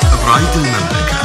برايد المملكة.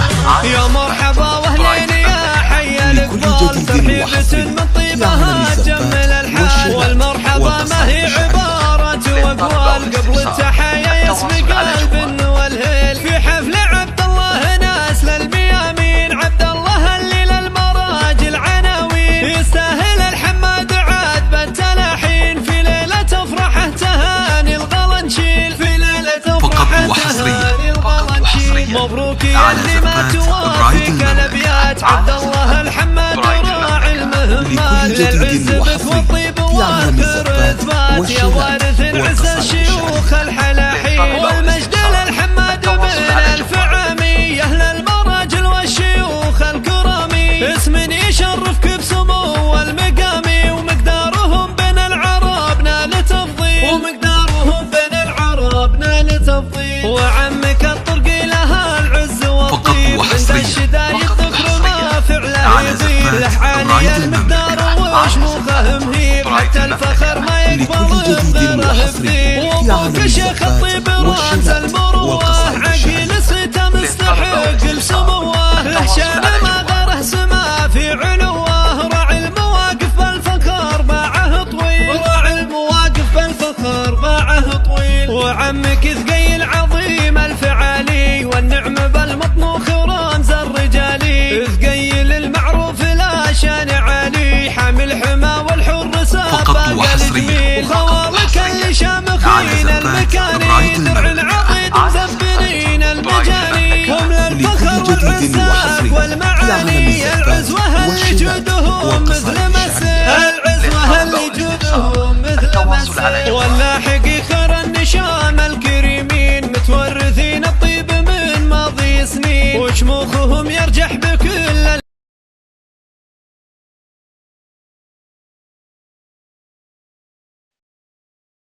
يا مرحبا واهلين يا حي الاقبال، ترحيبة من طيبها تجمل الحال، والمرحبا ما هي عبارة واقوال، قبل التحايا يسبق البن والهيل، في حفل عبد الله ناس للميامين، عبد الله اللي للمراجل عناوين، يستاهل الحماد عاد بالتلاحين، في ليلة افرحه تهاني الغلا نشيل، في ليلة افرحه تهاني الغلا نشيل. مبروك يا اللي ما توافيك الابيات، عبد الله الحماد راعي المهمات، للعز بك والطيب واكثر اثبات، يا وارث العز الشيوخ الحلاحين، والمجد للحماد بن الفعامي، اهل المراجل والشيوخ الكرامي، اسم يشرفك بسمو المقامي، ومقدارهم بين العرب نال تفضيل، ومقدارهم بين العرب نال تفضيل، وعمك الطرق لها العز والطيب، عند الشدايد ذكر ما فعله يزيد، له عالي المقدار وشموخه مهيب، حتى الفخر ما يقبل غيره بديل، وابوك شيخ الطيب راس المروه، عقيل الستة مستحق لسموه، له شان ما غيره سما في علوه، راعي المواقف بالفخر باعه طويل، راعي المواقف بالفخر باعه طويل، وعمك ثقيل عظيم الفعالي، والنعم بالمطنوخ رمز الرجالي، ثقيل المعروف لا شان عالي، حامل حما والحر سابق الجميل، خوالك اللي شامخين المكاني، درع عضيد مزفرين المجاني، هم للفخر والعزاق والمعاني، العزوة اللي جودهم مثل مسير، العزوة اللي جودهم مثل مسير، واللاحق خير النشام الكريمين، متورثين الطيب من ماضي سنين، وشموخهم يرجح